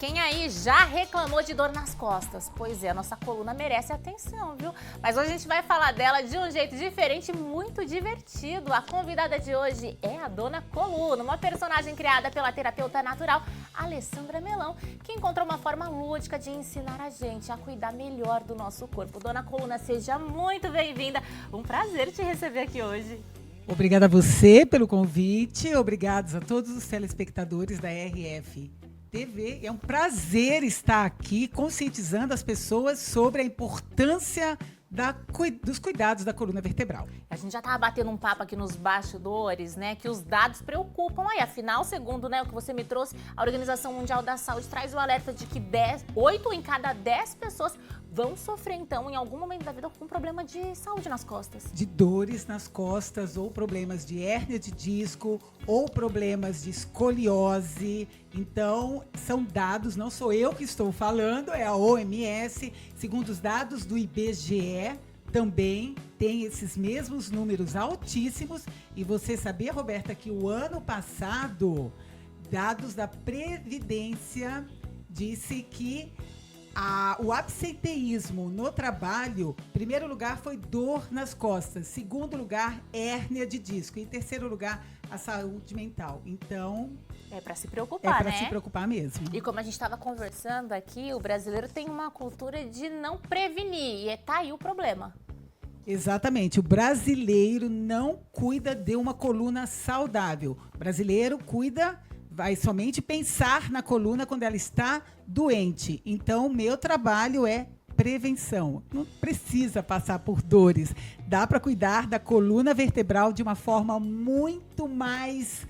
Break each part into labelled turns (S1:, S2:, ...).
S1: Quem aí já reclamou de dor nas costas? Pois é, a nossa coluna merece atenção, viu? Mas hoje a gente vai falar dela de um jeito diferente e muito divertido. A convidada de hoje é a Dona Coluna, uma personagem criada pela terapeuta natural Alessandra Melão, que encontrou uma forma lúdica de ensinar a gente a cuidar melhor do nosso corpo. Dona Coluna, seja muito bem-vinda. Um prazer te receber aqui hoje.
S2: Obrigada a você pelo convite, obrigados a todos os telespectadores da RF TV. É um prazer estar aqui conscientizando as pessoas sobre a importância dos cuidados da coluna vertebral.
S1: A gente já estava batendo um papo aqui nos bastidores, né, que os dados preocupam aí. Afinal, segundo, né, o que você me trouxe, a Organização Mundial da Saúde traz o alerta de que 8 em cada 10 pessoas vão sofrer, então, em algum momento da vida, com problema de saúde nas costas.
S2: De dores nas costas, ou problemas de hérnia de disco, ou problemas de escoliose. Então, são dados, não sou eu que estou falando, é a OMS. Segundo os dados do IBGE, também tem esses mesmos números altíssimos. E você sabia, Roberta, que o ano passado, dados da Previdência disse que o absenteísmo no trabalho, em primeiro lugar, foi dor nas costas. Segundo lugar, hérnia de disco. E em terceiro lugar, a saúde mental. Então,
S1: é para se preocupar, né?
S2: É para se preocupar mesmo.
S1: E como a gente estava conversando aqui, o brasileiro tem uma cultura de não prevenir. E tá aí o problema.
S2: Exatamente. O brasileiro não cuida de uma coluna saudável. O brasileiro vai somente pensar na coluna quando ela está doente. Então, o meu trabalho é prevenção. Não precisa passar por dores. Dá para cuidar da coluna vertebral de uma forma muito mais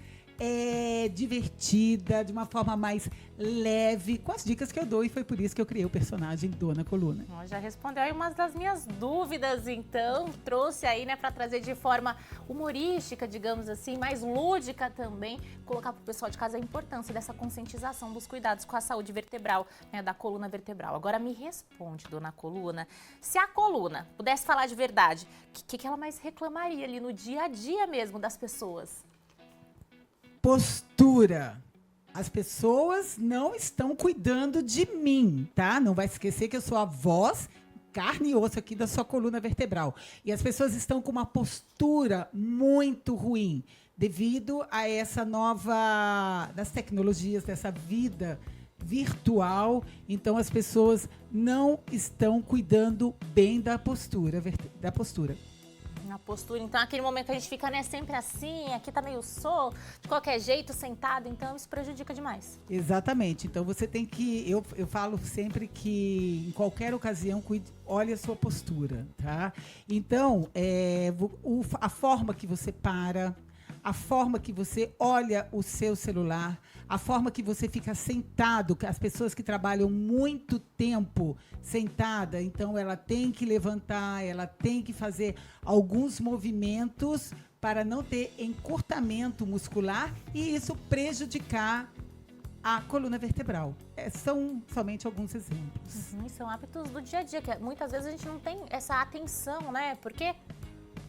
S2: divertida, de uma forma mais leve, com as dicas que eu dou, e foi por isso que eu criei o personagem Dona Coluna.
S1: Já respondeu aí uma das minhas dúvidas, então, trouxe aí, né, para trazer de forma humorística, digamos assim, mais lúdica também, colocar para o pessoal de casa a importância dessa conscientização dos cuidados com a saúde vertebral, né, da coluna vertebral. Agora me responde, Dona Coluna, se a coluna pudesse falar de verdade, o que ela mais reclamaria ali no dia a dia mesmo das pessoas?
S2: Postura. As pessoas não estão cuidando de mim, tá? Não vai esquecer que eu sou a voz, carne e osso aqui da sua coluna vertebral. E as pessoas estão com uma postura muito ruim devido a essa das tecnologias, dessa vida virtual. Então, as pessoas não estão cuidando bem da postura.
S1: Na postura, então aquele momento que a gente fica, né, sempre assim, aqui tá meio solto, de qualquer jeito, sentado, então isso prejudica demais.
S2: Exatamente, então você tem que, eu falo sempre que em qualquer ocasião, olhe a sua postura, tá? Então, a forma que você para, a forma que você olha o seu celular, a forma que você fica sentado, as pessoas que trabalham muito tempo sentada, então ela tem que levantar, ela tem que fazer alguns movimentos para não ter encurtamento muscular e isso prejudicar a coluna vertebral. São somente alguns exemplos.
S1: São hábitos do dia a dia, que muitas vezes a gente não tem essa atenção, né? Porque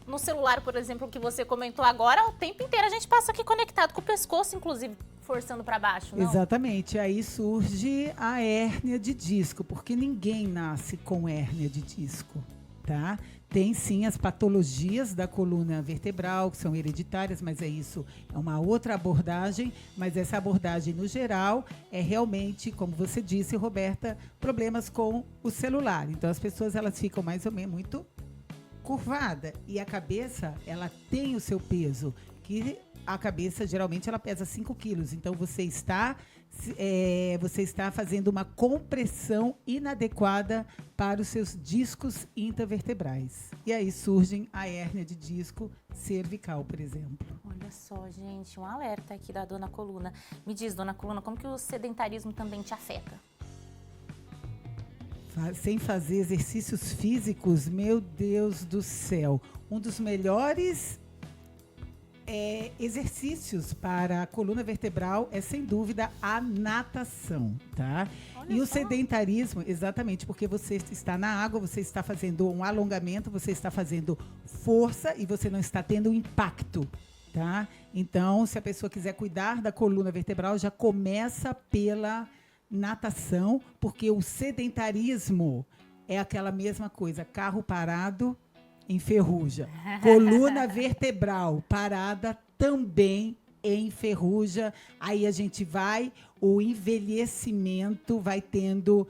S1: no celular, por exemplo, que você comentou agora, o tempo inteiro a gente passa aqui conectado com o pescoço, inclusive, forçando para baixo, não?
S2: Exatamente. Aí surge a hérnia de disco, porque ninguém nasce com hérnia de disco, tá? Tem sim as patologias da coluna vertebral, que são hereditárias, mas é uma outra abordagem, mas essa abordagem, no geral, é realmente, como você disse, Roberta, problemas com o celular. Então, as pessoas, elas ficam mais ou menos muito curvada, e a cabeça, ela tem o seu peso, que a cabeça geralmente ela pesa 5 quilos, então você está fazendo uma compressão inadequada para os seus discos intervertebrais. E aí surgem a hérnia de disco cervical, por exemplo.
S1: Olha só, gente, um alerta aqui da Dona Coluna. Me diz, Dona Coluna, como que o sedentarismo também te afeta?
S2: Sem fazer exercícios físicos, meu Deus do céu. Um dos melhores exercícios para a coluna vertebral é, sem dúvida, a natação, tá?
S1: Olha
S2: e o
S1: só.
S2: sedentarismo, exatamente, porque você está na água, você está fazendo um alongamento, você está fazendo força e você não está tendo impacto, tá? Então, se a pessoa quiser cuidar da coluna vertebral, já começa pela natação, porque o sedentarismo é aquela mesma coisa, carro parado enferruja. Coluna vertebral parada também enferruja. Aí a gente o envelhecimento vai tendo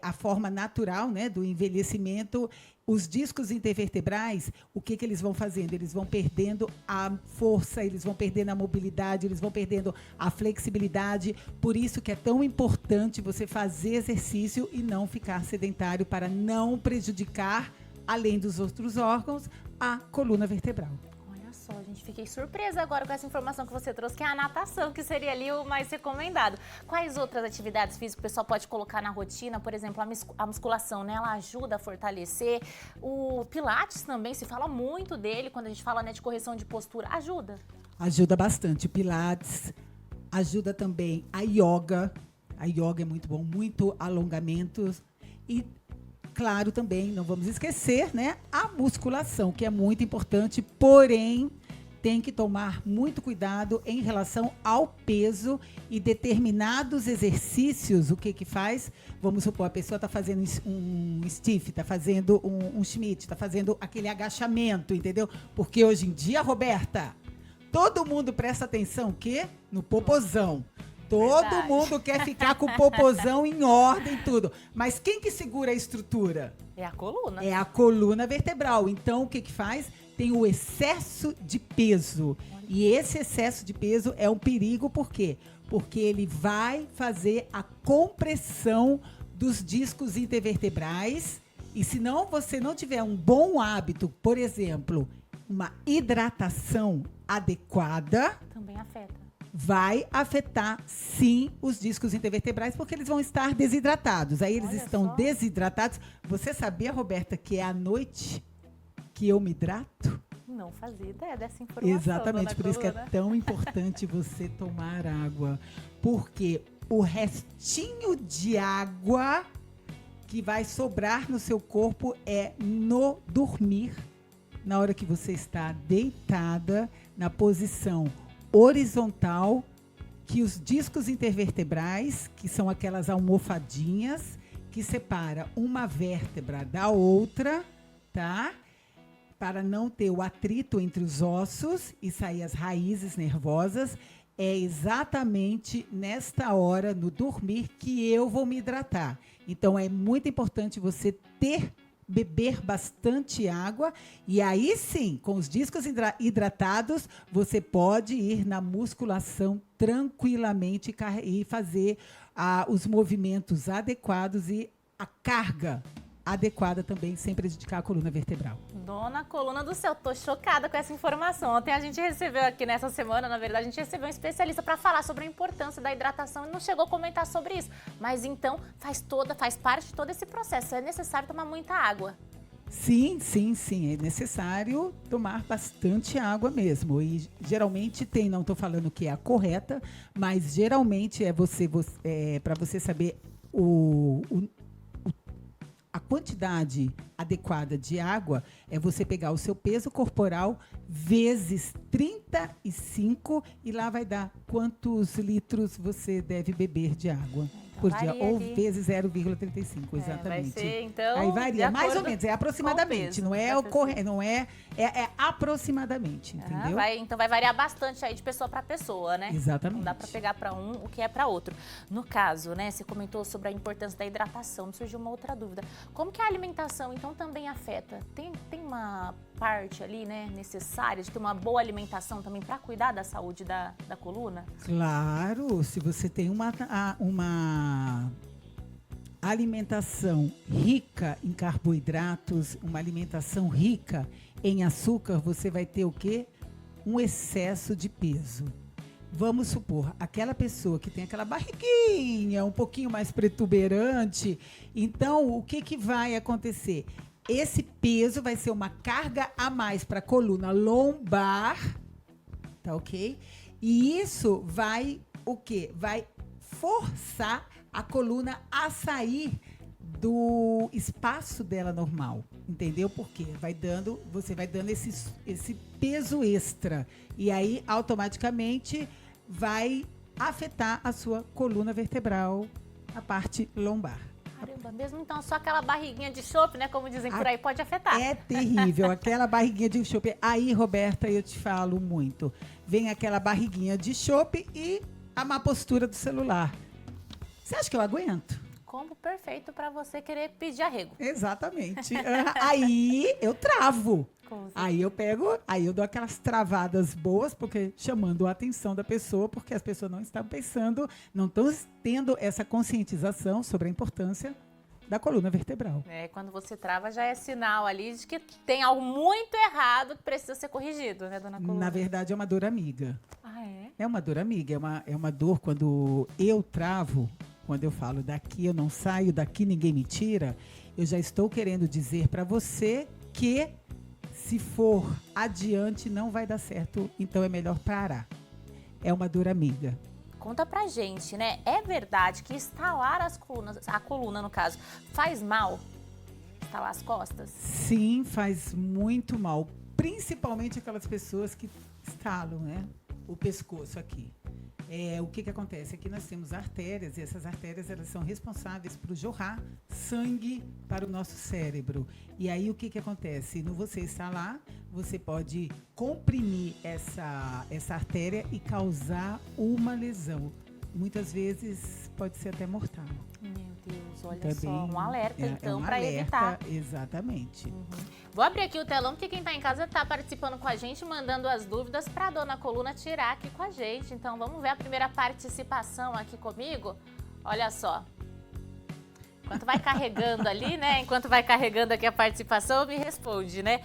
S2: a forma natural, né, do envelhecimento. Os discos intervertebrais, o que eles vão fazendo? Eles vão perdendo a força, eles vão perdendo a mobilidade, eles vão perdendo a flexibilidade. Por isso que é tão importante você fazer exercício e não ficar sedentário para não prejudicar, além dos outros órgãos, a coluna vertebral.
S1: Olha só, gente, fiquei surpresa agora com essa informação que você trouxe, que é a natação, que seria ali o mais recomendado. Quais outras atividades físicas o pessoal pode colocar na rotina? Por exemplo, a musculação, né? Ela ajuda a fortalecer. O Pilates também, se fala muito dele quando a gente fala, né, de correção de postura. Ajuda?
S2: Ajuda bastante. Pilates ajuda também a yoga. A yoga é muito bom, muito alongamentos. E claro, também, não vamos esquecer, né, a musculação, que é muito importante, porém, tem que tomar muito cuidado em relação ao peso e determinados exercícios. O que faz? Vamos supor, a pessoa está fazendo um stiff, está fazendo um Schmidt, está fazendo aquele agachamento, entendeu? Porque hoje em dia, Roberta, todo mundo presta atenção, o quê? No popozão. Todo mundo quer ficar com o popozão em ordem e tudo. Mas quem que segura a estrutura?
S1: É a coluna.
S2: É a coluna vertebral. Então, o que faz? Tem o excesso de peso. E esse excesso de peso é um perigo, por quê? Porque ele vai fazer a compressão dos discos intervertebrais. E se não, você não tiver um bom hábito, por exemplo, uma hidratação adequada,
S1: também afeta.
S2: Vai afetar, sim, os discos intervertebrais, porque eles vão estar desidratados. Aí eles estão desidratados. Você sabia, Roberta, que é à noite que eu me hidrato?
S1: Não fazia ideia dessa informação.
S2: Exatamente, por isso que é tão importante você tomar água. Porque o restinho de água que vai sobrar no seu corpo é no dormir, na hora que você está deitada, na posição horizontal, que os discos intervertebrais, que são aquelas almofadinhas que separa uma vértebra da outra, tá? Para não ter o atrito entre os ossos e sair as raízes nervosas, é exatamente nesta hora, no dormir, que eu vou me hidratar. Então, é muito importante você beber bastante água, e aí sim, com os discos hidratados, você pode ir na musculação tranquilamente e fazer os movimentos adequados e a carga adequada também, sem prejudicar a coluna vertebral.
S1: Dona coluna do céu, tô chocada com essa informação. Ontem a gente recebeu aqui nessa semana, na verdade, a gente recebeu um especialista para falar sobre a importância da hidratação e não chegou a comentar sobre isso. Mas então faz parte de todo esse processo. É necessário tomar muita água.
S2: Sim, é necessário tomar bastante água mesmo. E geralmente não estou falando que é a correta, mas geralmente para você saber a quantidade adequada de água é você pegar o seu peso corporal vezes 35 e lá vai dar quantos litros você deve beber de água por dia, ou vezes 0,35, exatamente.
S1: Vai ser, então,
S2: aí varia, mais ou menos, é aproximadamente, não é aproximadamente, entendeu?
S1: Então vai variar bastante aí de pessoa para pessoa, né?
S2: Exatamente.
S1: Não dá para pegar para um o que é para outro. No caso, né, você comentou sobre a importância da hidratação, me surgiu uma outra dúvida. Como que a alimentação, então, também afeta? Tem uma parte ali, né, necessária de ter uma boa alimentação também para cuidar da saúde da coluna?
S2: Claro, se você tem uma alimentação rica em carboidratos, uma alimentação rica em açúcar, você vai ter o quê? Um excesso de peso. Vamos supor, aquela pessoa que tem aquela barriguinha um pouquinho mais protuberante, então o que vai acontecer? Esse peso vai ser uma carga a mais para a coluna lombar, tá ok? E isso vai o quê? Vai forçar a coluna a sair do espaço dela normal, entendeu? Porque você vai dando esse peso extra e aí automaticamente vai afetar a sua coluna vertebral, a parte lombar.
S1: Caramba, mesmo então só aquela barriguinha de chope, né, como dizem por aí, pode afetar.
S2: É terrível, aquela barriguinha de chope. Aí, Roberta, eu te falo muito. Vem aquela barriguinha de chope e a má postura do celular. Você acha que eu aguento?
S1: Combo perfeito para você querer pedir arrego.
S2: Exatamente. Aí eu travo.
S1: Como
S2: Aí eu dou aquelas travadas boas, porque chamando a atenção da pessoa, porque as pessoas não estão pensando, não estão tendo essa conscientização sobre a importância da coluna vertebral.
S1: Quando você trava já é sinal ali de que tem algo muito errado que precisa ser corrigido, né, dona Coluna?
S2: Na verdade, é uma dor amiga.
S1: Ah, é?
S2: É uma dor amiga, é uma dor quando eu travo, quando eu falo daqui eu não saio, daqui ninguém me tira, eu já estou querendo dizer para você que se for adiante não vai dar certo, então é melhor parar. É uma dor amiga.
S1: Conta pra gente, né? É verdade que instalar a coluna no caso, faz mal? Instalar as costas?
S2: Sim, faz muito mal, principalmente aquelas pessoas que instalam, né, o pescoço aqui. O que acontece? Aqui nós temos artérias, e essas artérias elas são responsáveis por jorrar sangue para o nosso cérebro. E aí o que acontece? No você instalar, você pode comprimir essa artéria e causar uma lesão. Muitas vezes pode ser até mortal.
S1: Meu Deus, olha
S2: Também
S1: só, um alerta então
S2: um
S1: para evitar.
S2: Exatamente.
S1: Vou abrir aqui o telão, porque quem está em casa está participando com a gente, mandando as dúvidas para a dona Coluna tirar aqui com a gente. Então vamos ver a primeira participação aqui comigo. Olha só. Enquanto vai carregando ali, né? Enquanto vai carregando aqui a participação, me responde, né?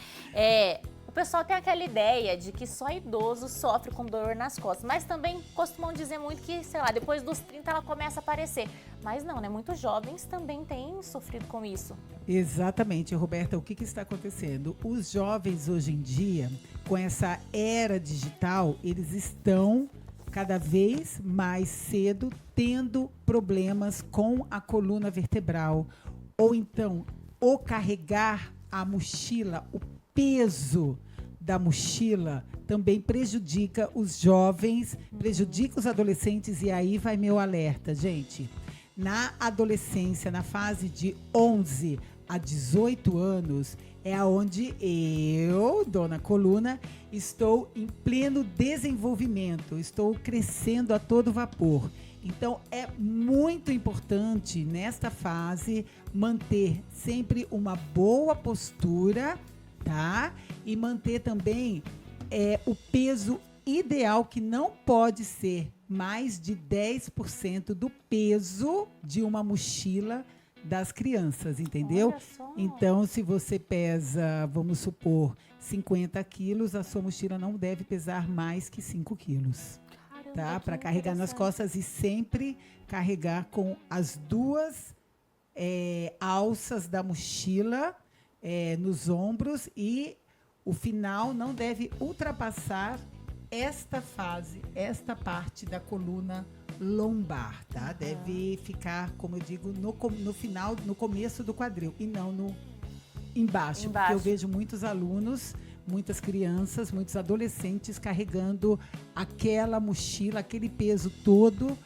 S1: O pessoal tem aquela ideia de que só idoso sofre com dor nas costas, mas também costumam dizer muito que, sei lá, depois dos 30 ela começa a aparecer. Mas não, né? Muitos jovens também têm sofrido com isso.
S2: Exatamente, Roberta. O que está acontecendo? Os jovens hoje em dia, com essa era digital, eles estão cada vez mais cedo tendo problemas com a coluna vertebral. Ou então, o carregar a mochila, o peso da mochila também prejudica os jovens, prejudica os adolescentes, e aí vai meu alerta, gente. Na adolescência, na fase de 11 a 18 anos, é onde eu, dona Coluna, estou em pleno desenvolvimento, estou crescendo a todo vapor. Então, é muito importante, nesta fase, manter sempre uma boa postura, tá? E manter também o peso ideal, que não pode ser mais de 10% do peso de uma mochila das crianças, entendeu?
S1: Olha só.
S2: Então, se você pesa, vamos supor, 50 quilos, a sua mochila não deve pesar mais que 5 quilos.
S1: Caramba,
S2: Tá?
S1: que
S2: Para carregar nas costas, e sempre carregar com as duas alças da mochila nos ombros, e o final não deve ultrapassar esta fase, esta parte da coluna lombar, tá? Deve ficar, como eu digo, no final, no começo do quadril, e não embaixo. Porque eu vejo muitos alunos, muitas crianças, muitos adolescentes carregando aquela mochila, aquele peso todo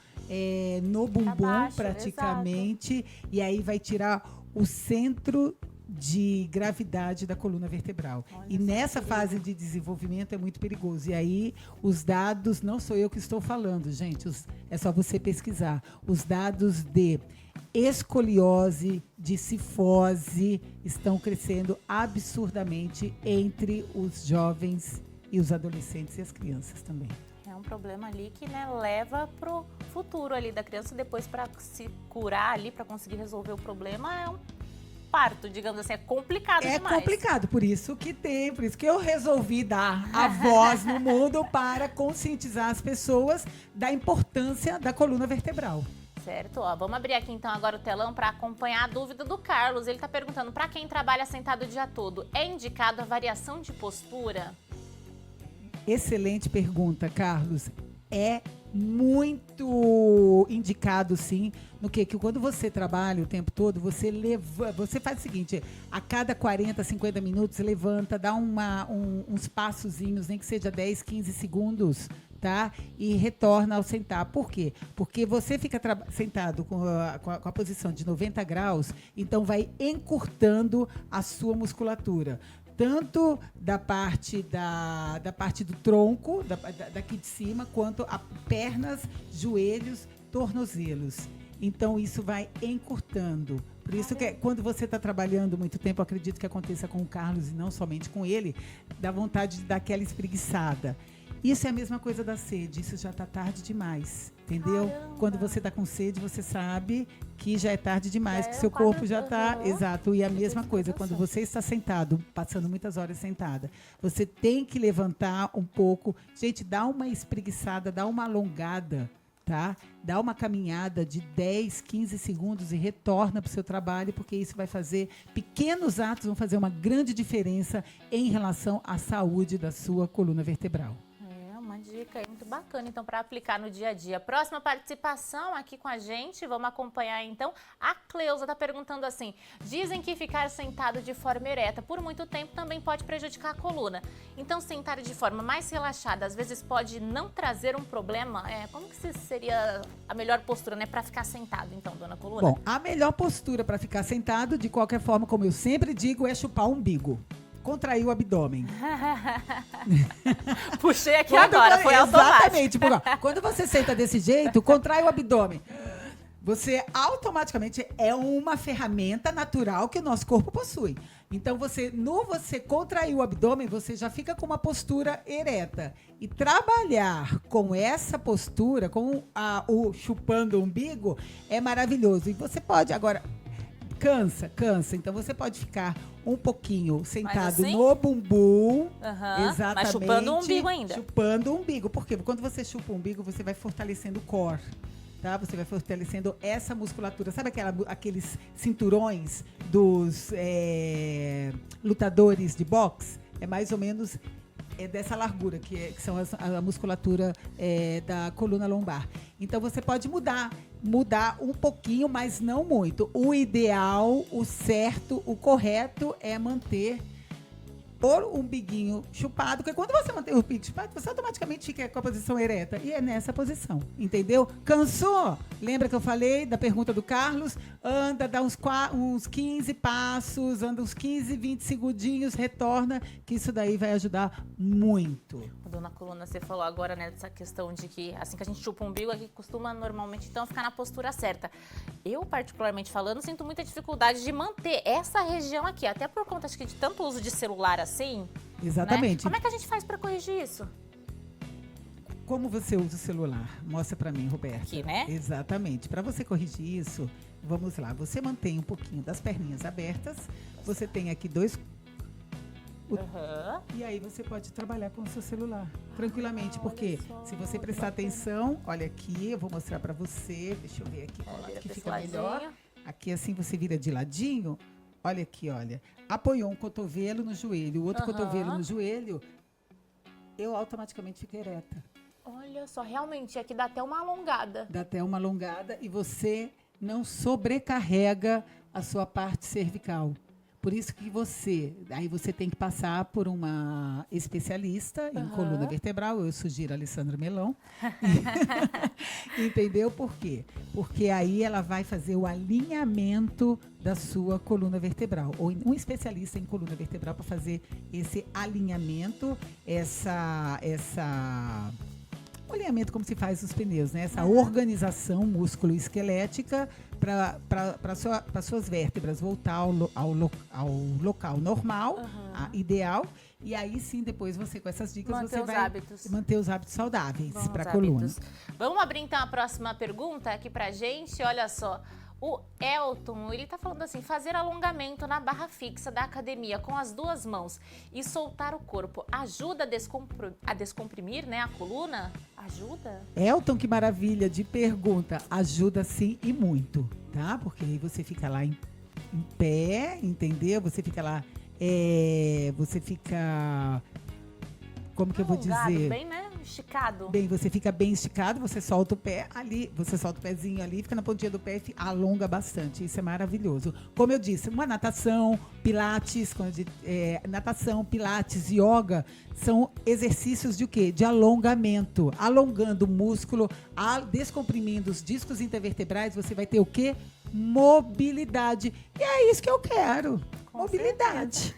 S2: no bumbum,
S1: baixo,
S2: praticamente, e aí vai tirar o centro de gravidade da coluna vertebral.
S1: Olha,
S2: e nessa fase de desenvolvimento é muito perigoso. E aí os dados, não sou eu que estou falando, gente, é só você pesquisar. Os dados de escoliose, de cifose estão crescendo absurdamente entre os jovens e os adolescentes e as crianças também.
S1: É um problema ali que, né, leva pro futuro ali da criança, depois para se curar ali, para conseguir resolver o problema, é um parto, digamos assim, é complicado demais.
S2: É complicado, por isso que eu resolvi dar a voz no mundo para conscientizar as pessoas da importância da coluna vertebral.
S1: Certo, ó, vamos abrir aqui então agora o telão para acompanhar a dúvida do Carlos. Ele está perguntando, para quem trabalha sentado o dia todo, é indicado a variação de postura?
S2: Excelente pergunta, Carlos. É muito indicado, sim, no que quando você trabalha o tempo todo, você faz o seguinte, a cada 40, 50 minutos, levanta, dá uns passozinhos, nem que seja 10, 15 segundos, tá? E retorna ao sentar. Por quê? Porque você fica sentado com a posição de 90 graus, então vai encurtando a sua musculatura. Tanto da parte do tronco, daqui de cima, quanto a pernas, joelhos, tornozelos. Então, isso vai encurtando. Por isso que quando você está trabalhando muito tempo, eu acredito que aconteça com o Carlos e não somente com ele, dá vontade de dar aquela espreguiçada. Isso é a mesma coisa da sede, isso já está tarde demais, entendeu?
S1: Caramba.
S2: Quando você está com sede, você sabe que já é tarde demais, que seu corpo já está... Exato, e a mesma coisa, quando você está sentado, passando muitas horas sentada, você tem que levantar um pouco. Gente, dá uma espreguiçada, dá uma alongada, tá? Dá uma caminhada de 10, 15 segundos e retorna para o seu trabalho, porque isso vai fazer, pequenos atos vão fazer uma grande diferença em relação à saúde da sua coluna vertebral.
S1: Uma dica aí muito bacana, então, para aplicar no dia a dia. Próxima participação aqui com a gente, vamos acompanhar, então. A Cleusa está perguntando assim, dizem que ficar sentado de forma ereta por muito tempo também pode prejudicar a coluna. Então, sentar de forma mais relaxada, às vezes pode não trazer um problema? Como que seria a melhor postura, né, para ficar sentado, então, dona Coluna?
S2: Bom, a melhor postura para ficar sentado, de qualquer forma, como eu sempre digo, é chupar o umbigo. Contrair o abdômen.
S1: Puxei aqui agora, foi automático.
S2: Exatamente. Quando você senta desse jeito, contrai o abdômen. Você automaticamente é uma ferramenta natural que o nosso corpo possui. Então, você contrair o abdômen, você já fica com uma postura ereta. E trabalhar com essa postura, com o chupando o umbigo, é maravilhoso. E você pode, agora... Cansa. Então, você pode ficar um pouquinho sentado
S1: assim?
S2: no bumbum.
S1: Exatamente. Mas chupando o umbigo ainda.
S2: Chupando o umbigo. Por quê? Quando você chupa o umbigo, você vai fortalecendo o core. Tá? Você vai fortalecendo essa musculatura. Sabe aqueles cinturões dos lutadores de boxe? É mais ou menos dessa largura, que são a musculatura da coluna lombar. Então, você pode mudar um pouquinho, mas não muito. O ideal, o certo, o correto é manter o umbiguinho chupado, porque quando você mantém o umbigo chupado, você automaticamente fica com a posição ereta. E é nessa posição, entendeu? Cansou? Lembra que eu falei da pergunta do Carlos? Anda, dá uns 15 passos, anda uns 15, 20 segundinhos, retorna, que isso daí vai ajudar muito.
S1: Dona Coluna, você falou agora, né, dessa questão de que assim que a gente chupa o umbigo, a gente costuma normalmente então ficar na postura certa. Eu, particularmente falando, sinto muita dificuldade de manter essa região aqui, até por conta acho que de tanto uso de celular assim.
S2: Exatamente.
S1: Né? Como é que a gente faz para corrigir isso?
S2: Como você usa o celular? Mostra para mim, Roberta.
S1: Aqui, né?
S2: Exatamente. Para você corrigir isso, vamos lá. Você mantém um pouquinho das perninhas abertas. Você tem aqui dois... E aí você pode trabalhar com o seu celular tranquilamente, porque se você prestar atenção, olha aqui, eu vou mostrar para você, deixa eu ver aqui qual lado que fica melhor. Aqui assim você vira de ladinho, olha aqui, olha, apoiou um cotovelo no joelho, o outro cotovelo no joelho, eu automaticamente fico ereta.
S1: Olha só, realmente, aqui dá até uma alongada.
S2: Dá até uma alongada e você não sobrecarrega a sua parte cervical. Por isso que você tem que passar por uma especialista em coluna vertebral, eu sugiro a Alessandra Melão. Entendeu por quê? Porque aí ela vai fazer o alinhamento da sua coluna vertebral, ou um especialista em coluna vertebral para fazer esse alinhamento, o alinhamento como se faz os pneus, né? Essa organização músculo-esquelética para suas vértebras voltar ao local normal, ideal. E aí sim, depois você, com essas dicas, você vai manter os hábitos saudáveis para a coluna.
S1: Vamos abrir então a próxima pergunta aqui pra gente. Olha só. O Elton, ele tá falando assim, fazer alongamento na barra fixa da academia com as duas mãos e soltar o corpo ajuda a descomprimir, né, a coluna? Ajuda?
S2: Elton, que maravilha de pergunta. Ajuda sim e muito, tá? Porque aí você fica lá em pé, entendeu? Você fica lá, como que eu vou dizer?
S1: Bem, né? esticado?
S2: Bem, você fica bem esticado, você solta o pé ali, você solta o pezinho ali, fica na pontinha do pé e alonga bastante. Isso é maravilhoso. Como eu disse, uma natação, pilates, natação, pilates, yoga, são exercícios de o quê? De alongamento. Alongando o músculo, descomprimindo os discos intervertebrais, você vai ter o quê? Mobilidade. E é isso que eu quero.
S1: Com
S2: mobilidade.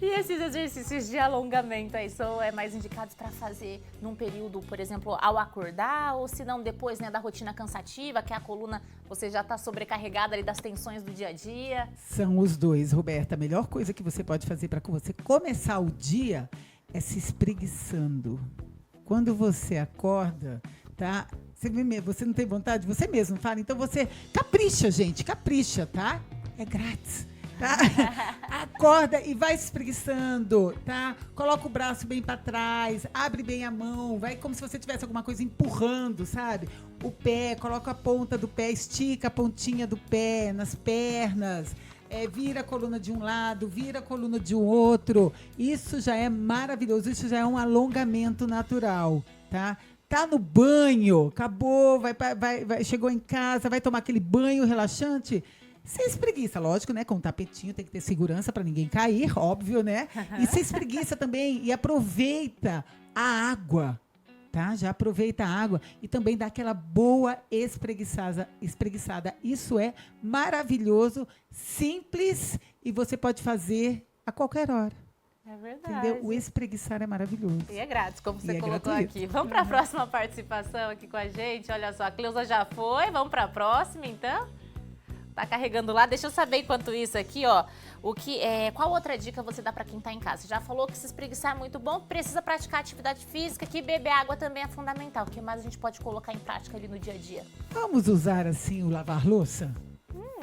S1: E esses exercícios de alongamento aí são mais indicados para fazer num período, por exemplo, ao acordar, ou se não depois, né, da rotina cansativa, que a coluna você já está sobrecarregada ali das tensões do dia a dia?
S2: São os dois, Roberta. A melhor coisa que você pode fazer para você começar o dia é se espreguiçando. Quando você acorda, tá? Você não tem vontade? Você mesmo fala. Então você capricha, gente. Capricha, tá? É grátis. Tá? Acorda e vai se espreguiçando, tá? Coloca o braço bem para trás, abre bem a mão, vai como se você tivesse alguma coisa empurrando, sabe? O pé, coloca a ponta do pé, estica a pontinha do pé nas pernas, vira a coluna de um lado, vira a coluna de um outro. Isso já é maravilhoso, isso já é um alongamento natural, tá? Tá no banho, acabou, chegou em casa, vai tomar aquele banho relaxante. Se espreguiça, lógico, né? Com um tapetinho, tem que ter segurança para ninguém cair, óbvio, né? E se espreguiça também e aproveita a água, tá? Já aproveita a água e também dá aquela boa espreguiçada. Isso é maravilhoso, simples e você pode fazer a qualquer hora.
S1: É verdade.
S2: Entendeu? O espreguiçar é maravilhoso.
S1: E é grátis, como você
S2: é
S1: colocou
S2: gratuito.
S1: aqui. Vamos para a próxima participação aqui com a gente. Olha só, a Cleusa já foi. Vamos para a próxima, então? Tá carregando lá. Deixa eu saber enquanto isso aqui, ó. Qual outra dica você dá para quem tá em casa? Você já falou que se espreguiçar é muito bom, precisa praticar atividade física, que beber água também é fundamental. O que mais a gente pode colocar em prática ali no dia a dia?
S2: Vamos usar assim o lavar louça?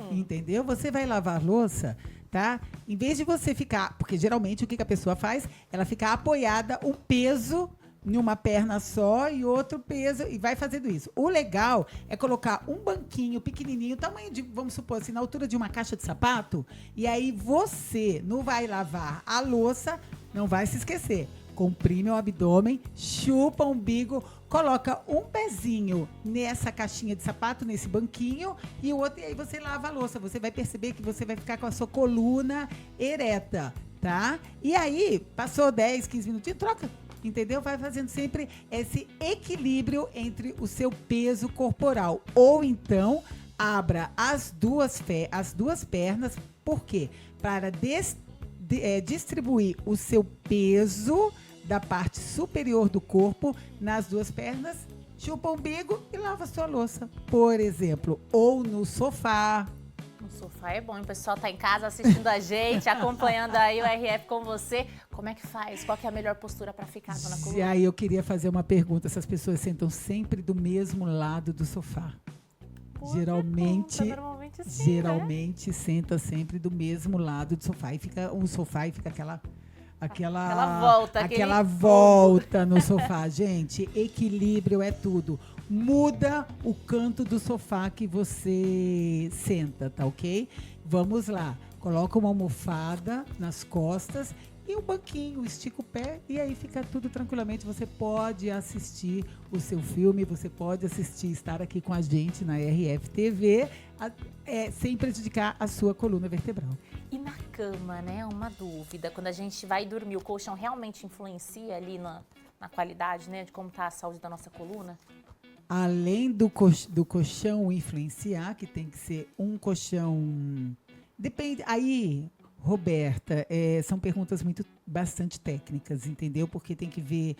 S2: Entendeu? Você vai lavar louça, tá? Em vez de você ficar... Porque geralmente o que a pessoa faz? Ela fica apoiada, um peso em uma perna só e outro peso e vai fazendo isso. O legal é colocar um banquinho pequenininho, tamanho de, vamos supor assim, na altura de uma caixa de sapato, e aí você não vai lavar a louça, não vai se esquecer. Comprime o abdômen, chupa o umbigo, coloca um pezinho nessa caixinha de sapato, nesse banquinho, e o outro, e aí você lava a louça. Você vai perceber que você vai ficar com a sua coluna ereta, tá? E aí, passou 10, 15 minutinhos, troca. Entendeu? Vai fazendo sempre esse equilíbrio entre o seu peso corporal. Ou então, abra as duas pernas. Por quê? Para distribuir o seu peso da parte superior do corpo nas duas pernas, chupa o umbigo e lava a sua louça. Por exemplo, ou no sofá.
S1: O sofá é bom, o pessoal tá em casa assistindo a gente, acompanhando aí o RF com você. Como é que faz? Qual que é a melhor postura para ficar, dona coluna?
S2: E aí eu queria fazer uma pergunta. Essas pessoas sentam sempre do mesmo lado do sofá? Geralmente senta sempre do mesmo lado do sofá. E fica um sofá e fica aquela volta no sofá. Gente, equilíbrio é tudo. Muda o canto do sofá que você senta, tá ok? Vamos lá. Coloca uma almofada nas costas e um banquinho, estica o pé e aí fica tudo tranquilamente. Você pode assistir o seu filme, você pode estar aqui com a gente na RF TV, sem prejudicar a sua coluna vertebral.
S1: E na cama, né? Uma dúvida. Quando a gente vai dormir, o colchão realmente influencia ali na qualidade, né? De como tá a saúde da nossa coluna?
S2: Além do colchão influenciar, que tem que ser um colchão... Depende... Aí, Roberta, são perguntas bastante técnicas, entendeu? Porque tem que ver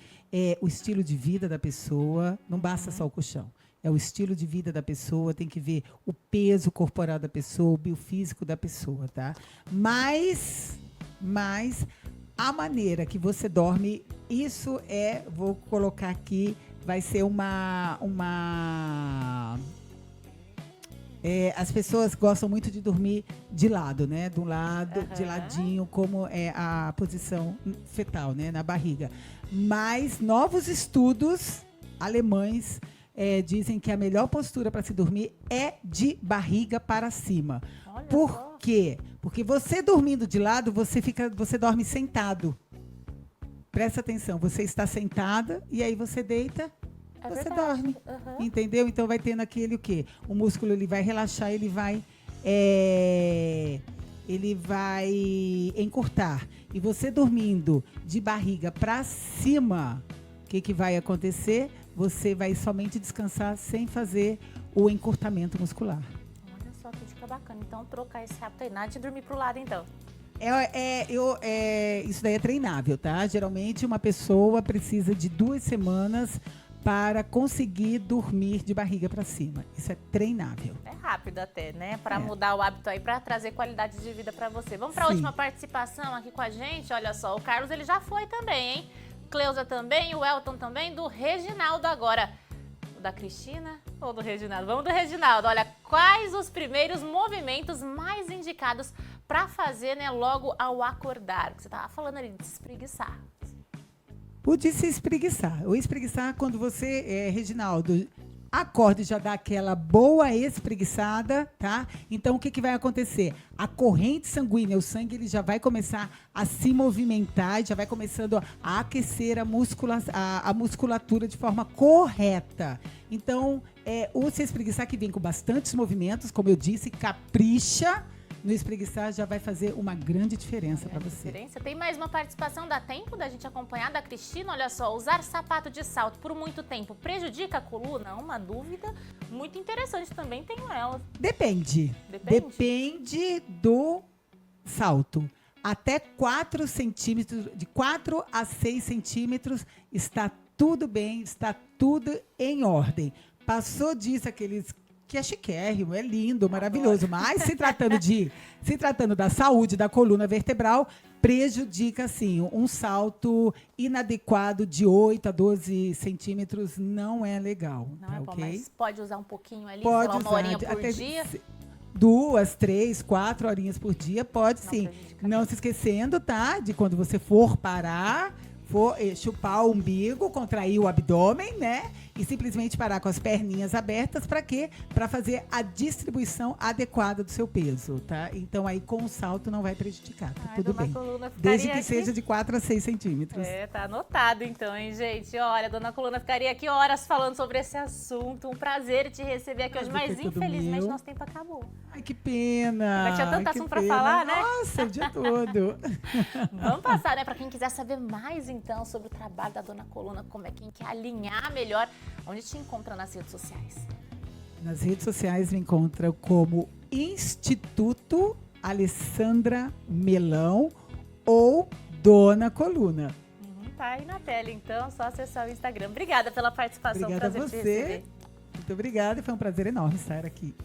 S2: o estilo de vida da pessoa, não basta só o colchão. É o estilo de vida da pessoa, tem que ver o peso corporal da pessoa, o biofísico da pessoa, tá? Mas a maneira que você dorme, isso vou colocar aqui, vai ser as pessoas gostam muito de dormir de lado, né? Do lado, de ladinho, como é a posição fetal, né? Na barriga. Mas novos estudos alemães dizem que a melhor postura para se dormir é de barriga para cima.
S1: Olha
S2: Por
S1: só.
S2: quê? Porque você dormindo de lado, você dorme sentado. Presta atenção, você está sentada e aí você deita,
S1: É
S2: você
S1: verdade.
S2: dorme.
S1: Aham.
S2: Entendeu? Então vai tendo aquele o quê? O músculo ele vai relaxar, ele vai encurtar. E você dormindo de barriga para cima, o que vai acontecer? Você vai somente descansar sem fazer o encurtamento muscular.
S1: Olha só que dica bacana. Então, trocar esse hábito aí, nada de dormir pro lado, então.
S2: Isso daí é treinável, tá? Geralmente uma pessoa precisa de 2 semanas para conseguir dormir de barriga para cima. Isso é treinável.
S1: É rápido até, né? Para
S2: É.
S1: mudar o hábito aí, para trazer qualidade de vida para você. Vamos para a
S2: Sim.
S1: última participação aqui com a gente. Olha só, o Carlos ele já foi também, hein? Cleusa também, o Elton também, do Reginaldo agora. O da Cristina ou do Reginaldo? Vamos do Reginaldo. Olha, quais os primeiros movimentos mais indicados para fazer, né, logo ao acordar? O que você tava falando ali de se espreguiçar.
S2: O de se espreguiçar. O espreguiçar, quando você, Reginaldo, acorda e já dá aquela boa espreguiçada, tá? Então, o que vai acontecer? A corrente sanguínea, o sangue, ele já vai começar a se movimentar, já vai começando a aquecer a musculatura de forma correta. Então, o se espreguiçar que vem com bastantes movimentos, como eu disse, capricha no espreguiçar, já vai fazer uma grande diferença para você.
S1: Diferença. Tem mais uma participação, dá tempo da gente acompanhar da Cristina? Olha só, usar sapato de salto por muito tempo prejudica a coluna? Uma dúvida muito interessante, também tenho ela.
S2: Depende. Depende do salto. Até 4 centímetros, de 4 a 6 centímetros, está tudo bem, está tudo em ordem. Passou disso, aqueles que é chiquérrimo, é lindo, maravilhoso, mas se tratando da saúde da coluna vertebral, prejudica, sim. Um salto inadequado de 8 a 12 centímetros não é legal.
S1: Não é bom,
S2: ok?
S1: mas pode usar um pouquinho ali,
S2: Pode
S1: sei lá, uma horinha
S2: usar
S1: por
S2: até
S1: dia?
S2: 2, 3, 4 horinhas por dia, pode
S1: Não
S2: sim.
S1: prejudica.
S2: Não se esquecendo, tá? De quando você for parar, for chupar o umbigo, contrair o abdômen, né? E simplesmente parar com as perninhas abertas, para quê? Para fazer a distribuição adequada do seu peso, tá? Então aí com o salto não vai prejudicar, tá tudo
S1: dona
S2: bem.
S1: Coluna ficaria
S2: Desde que
S1: aqui-
S2: seja de 4 a 6 centímetros.
S1: Tá anotado então, hein, gente? Olha, dona Coluna ficaria aqui horas falando sobre esse assunto. Um prazer te receber aqui hoje,
S2: Prazer
S1: mas
S2: foi todo
S1: infelizmente
S2: meu.
S1: nosso tempo acabou.
S2: Ai, que pena!
S1: Mas tinha tanto
S2: que
S1: assunto pra
S2: pena.
S1: falar, né?
S2: Nossa, o dia todo.
S1: Vamos passar, né? Para quem quiser saber mais, então, sobre o trabalho da dona Coluna, como é quem quer alinhar melhor, onde te encontra nas redes sociais?
S2: Nas redes sociais me encontra como Instituto Alessandra Melão ou Dona Coluna.
S1: Tá aí na tela, então, só acessar o Instagram. Obrigada pela participação,
S2: Obrigada a
S1: prazer te
S2: você.
S1: receber.
S2: Muito obrigada, foi um prazer enorme estar aqui.